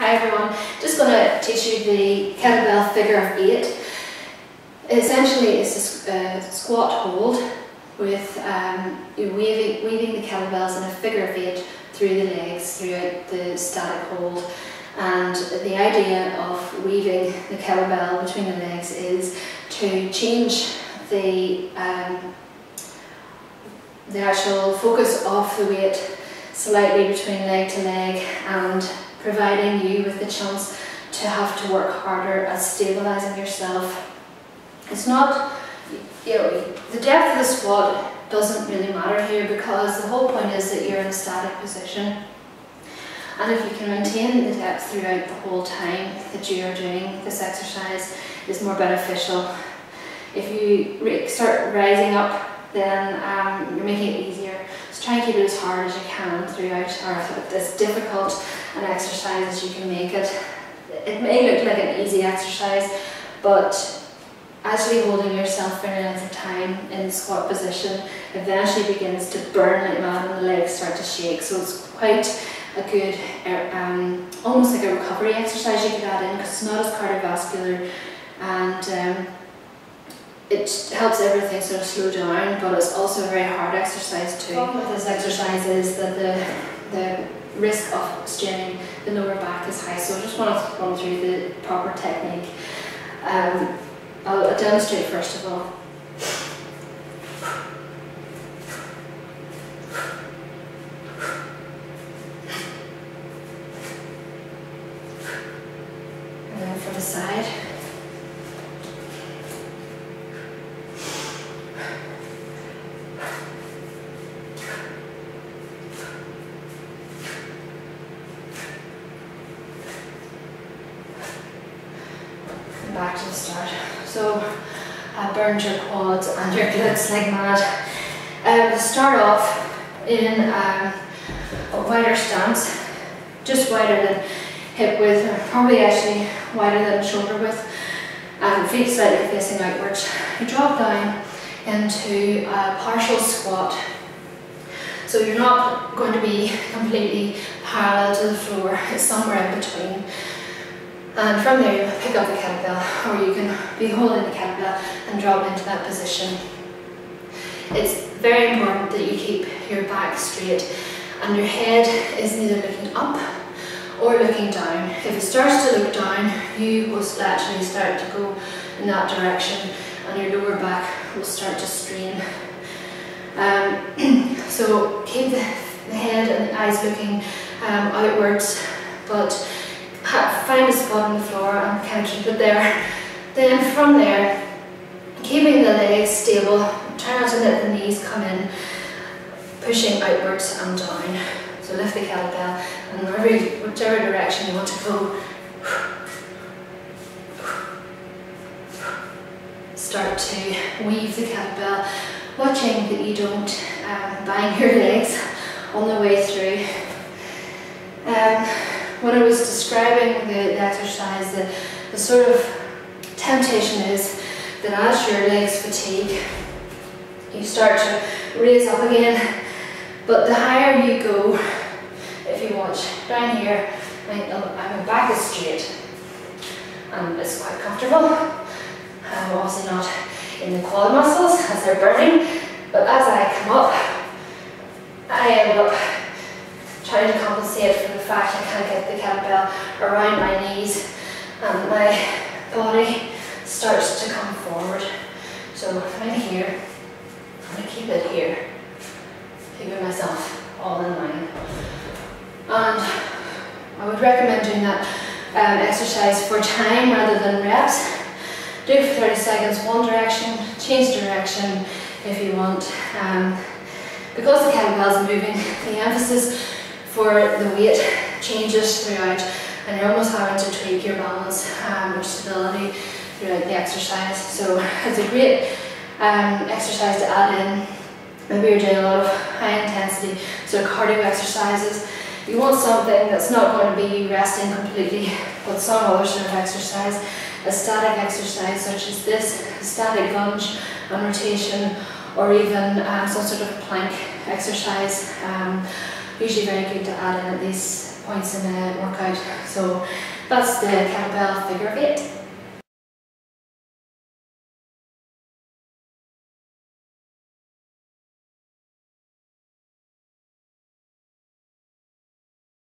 Hi everyone, just going to teach you the kettlebell figure of 8. Essentially it's a squat hold with weaving the kettlebells in a figure of 8 through the legs throughout the static hold. And the idea of weaving the kettlebell between the legs is to change the actual focus of the weight slightly between leg to leg, and providing you with the chance to have to work harder at stabilising yourself. It's not, the depth of the squat doesn't really matter here, because the whole point is that you're in a static position. And if you can maintain the depth throughout the whole time that you are doing this exercise, is more beneficial. If you start rising up, then you're making it easier. So try and keep it as hard as you can throughout, or as difficult an exercise as you can make it. It may look like an easy exercise, but actually holding yourself for a length of time in the squat position eventually begins to burn like mad and the legs start to shake. So it's quite a good, almost like a recovery exercise you could add in, because it's not as cardiovascular, and it helps everything sort of slow down, but it's also a very hard exercise too. The problem with this exercise is that the risk of straining the lower back is high, so I just want to run through the proper technique. I'll demonstrate first of all. And then for the side. Back to the start. So I burned your quads and your glutes like mad. Start off in a wider stance, just wider than hip width, or probably actually wider than shoulder width, and feet slightly facing outwards. You drop down into a partial squat. So you're not going to be completely parallel to the floor, it's somewhere in between. And from there you pick up the kettlebell, or you can be holding the kettlebell and drop into that position. It's very important that you keep your back straight and your head is neither looking up or looking down. If it starts to look down, you will actually start to go in that direction and your lower back will start to strain. So keep the head and the eyes looking outwards, but find a spot on the floor and kind of keep it there. Then from there, keeping the legs stable, try not to let the knees come in, pushing outwards and down. So lift the kettlebell, and whichever direction you want to go, start to weave the kettlebell, watching that you don't bang your legs on the way through. When I was describing the exercise, the sort of temptation is that as your legs fatigue, you start to raise up again, but the higher you go, if you watch down here, my back is straight and it's quite comfortable. I'm obviously not in the quad muscles as they're burning, but as I come up, I end up trying to compensate for the fact I can't get the kettlebell around my knees, and my body starts to come forward. So I'm in here, I'm going to keep it here, keeping myself all in line. And I would recommend doing that exercise for time rather than reps. Do it for 30 seconds, one direction, change direction if you want. Because the kettlebell is moving, the emphasis for the weight changes throughout, and you're almost having to tweak your balance or stability throughout the exercise. So it's a great exercise to add in. Maybe you're doing a lot of high intensity sort of cardio exercises. You want something that's not going to be you resting completely, but some other sort of exercise, a static exercise such as this, a static lunge and rotation, or even some sort of plank exercise. Usually very good to add in at these points in a workout. So that's the kettlebell figure of 8.